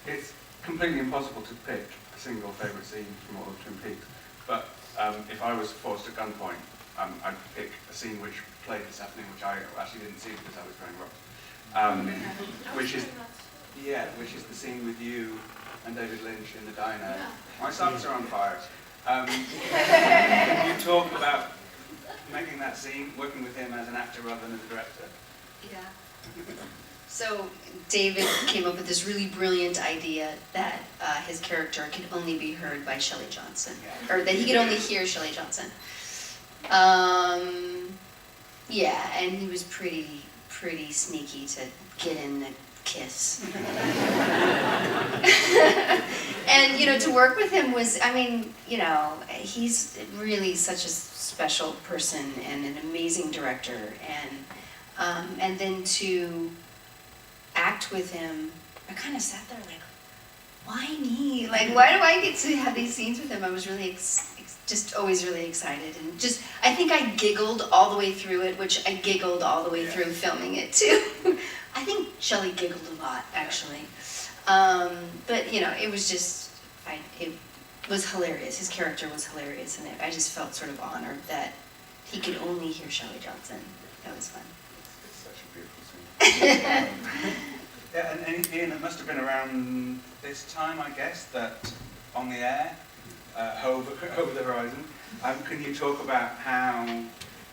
It's completely impossible to pick a single favourite scene from all of Twin Peaks, but if I was forced at gunpoint, I'd pick a scene which played this happening, which I actually didn't see because I was throwing rocks, which is the scene with you and David Lynch in the diner. My socks are on fire. Can you talk about making that scene, working with him as an actor rather than as a director? Yeah. So David came up with this really brilliant idea that his character could only be heard by Shelley Johnson, or that he could only hear Shelley Johnson. Yeah, and he was pretty sneaky to get in the kiss. And, you know, to work with him was, I mean, you know, he's really such a special person and an amazing director, and then to act with him, I kind of sat there like, why me? Like, why do I get to have these scenes with him? I was really just always really excited, and just, I think I giggled all the way through it, which I giggled all the way through filming it too. I think Shelly giggled a lot, actually. But, you know, it was just, it was hilarious. His character was hilarious, and I just felt sort of honored that he could only hear Shelley Johnson. That was fun. It's such a beautiful scene. Yeah, and Ian, it must have been around this time, I guess, that On the Air, over the Horizon. Can you talk about how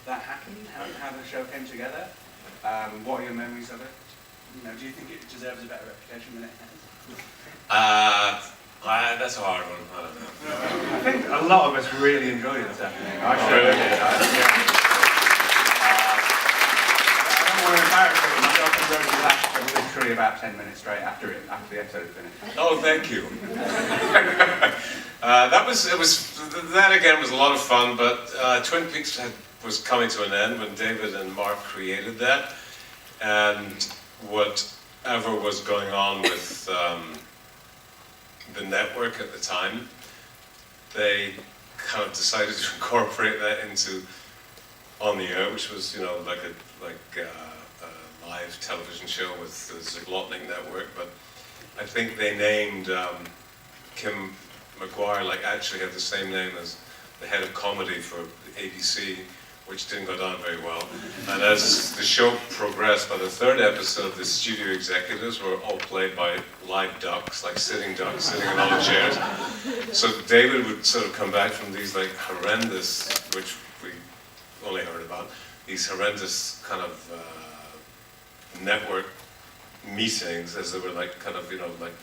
that happened, how the show came together? What are your memories of it? You know, do you think it deserves a better reputation than it has? That's a hard one. I don't know. I think a lot of us really enjoyed it this afternoon. I certainly did. I don't want to embarrass it, myself and Rosie laughed literally about 10 minutes straight after the episode had finished. Oh, thank you. That again was a lot of fun, but Twin Peaks was coming to an end when David and Mark created that, and whatever was going on with the network at the time, they kind of decided to incorporate that into On the Air, which was, you know, like a live television show with the Zglotnik network. But I think they named Kim McGuire, like, actually had the same name as the head of comedy for ABC, which didn't go down very well. And as the show progressed, by the third episode, the studio executives were all played by live ducks, like sitting ducks, sitting in all the chairs. So David would sort of come back from these like horrendous, which we only heard about, these horrendous kind of network meetings, as they were like kind of, you know, like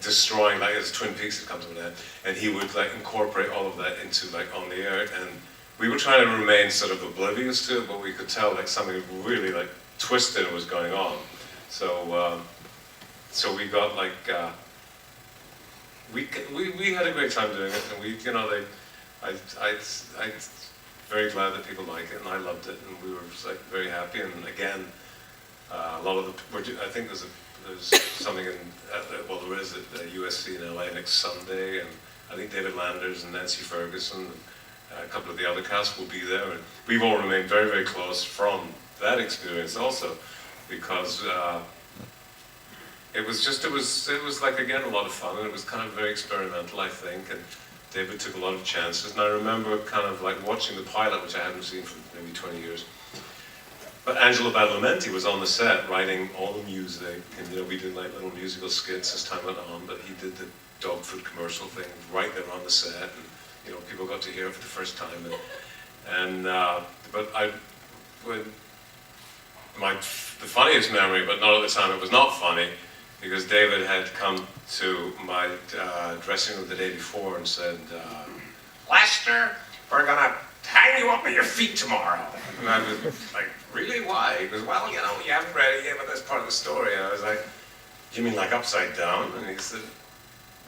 destroying, like as Twin Peaks had come to an end, and he would like incorporate all of that into like On the Air, and we were trying to remain sort of oblivious to it, but we could tell like something really like twisted was going on. So so we got like we had a great time doing it, and we, you know, I very glad that people like it, and I loved it, and we were just, like, very happy. And again, a lot of I think there's something in there is at USC in LA next Sunday, and I think David Landers and Nancy Ferguson and a couple of the other cast will be there, and we've all remained very, very close from that experience also, because it was like, again, a lot of fun, and it was kind of very experimental, I think, and David took a lot of chances. And I remember kind of like watching the pilot, which I hadn't seen for maybe 20 years. But Angelo Badalamenti was on the set writing all the music, and, you know, we did like little musical skits as time went on, but he did the dog food commercial thing right there on the set, and, you know, people got to hear it for the first time. The funniest memory, but not at the time, it was not funny, because David had come to my dressing room the day before and said, "Lester, we're gonna hang you up at your feet tomorrow." And I was like, "Really? Why?" He goes, "Well, you know, you haven't read it yet, but that's part of the story." And I was like, "You mean like upside down?" And he said,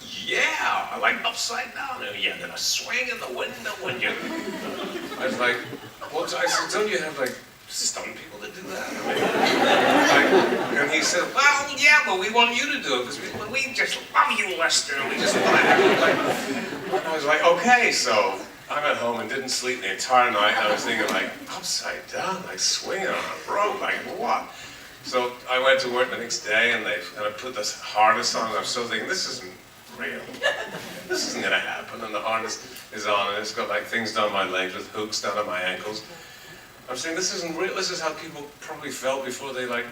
"Yeah, I like upside down. And you're gonna swing in the window when you..." I was like, "What?" I said, "Don't you have like stunt people to do that?" And he said, "Well, yeah, but we want you to do it because we just love you, Lester. We just want to have you like..." And I was like, "Okay." So I went home and didn't sleep the entire night. I was thinking like, upside down, like swinging on a rope, like what? So I went to work the next day, and I put this harness on, and I'm still thinking, this isn't real. This isn't gonna happen. And the harness is on, and it's got like things down my legs with hooks down at my ankles. I'm saying, this isn't real. This is how people probably felt before they like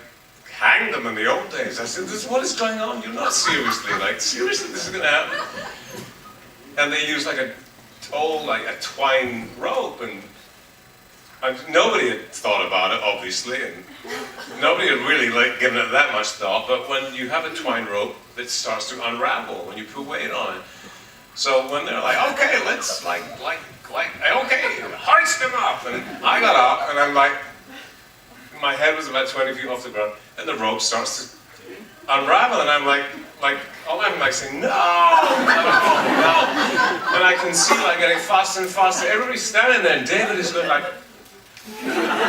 hanged them in the old days. I said, what is going on? You're not seriously, like, seriously, this is gonna happen? And they used like a twine rope, and nobody had thought about it, obviously, and nobody had really like given it that much thought. But when you have a twine rope, it starts to unravel when you put weight on it. So when they're like, okay, let's okay, hoist them up, and I got up, and I'm like, my head was about 20 feet off the ground, and the rope starts to unravel, and I'm like saying, no, and I can see like getting faster and faster. Everybody's standing there, and David is going like,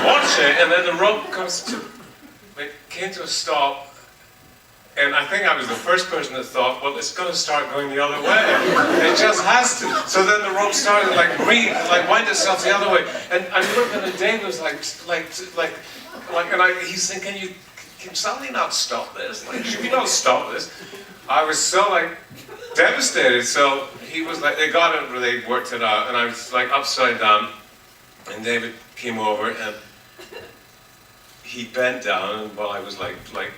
watch it, and then the rope came to a stop, and I think I was the first person that thought, well, it's going to start going the other way. It just has to. So then the rope started to wind itself the other way, and I'm looking, and David was he's thinking, can somebody not stop this? Like, should we not stop this? I was so devastated. So he was like, they got it, they worked it out, and I was like upside down, and David came over, and he bent down, and while I was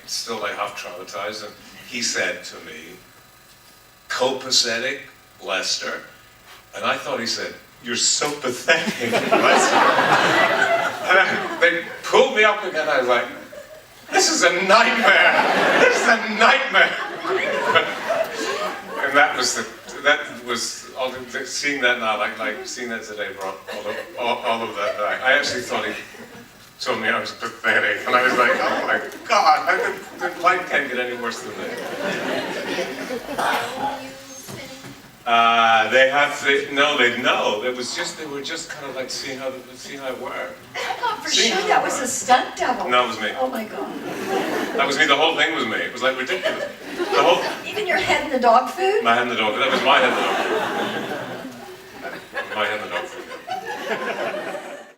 still half traumatized, and he said to me, copacetic, Lester, and I thought he said, you're so pathetic, Lester. And they pulled me up again. I was like, this is a nightmare. This is a nightmare. And that was seeing that now, seeing that today brought all of that back. I actually thought he told me I was pathetic, and I was like, oh my God, life can't get any worse than this. They know. They were just kind of like seeing how it worked. I thought for sure that was a stunt double. No, it was me. Oh my God. That was me. The whole thing was me. It was like ridiculous. Even your head in the dog food? My head in the dog food. That was my head in the dog food. My head in the dog food.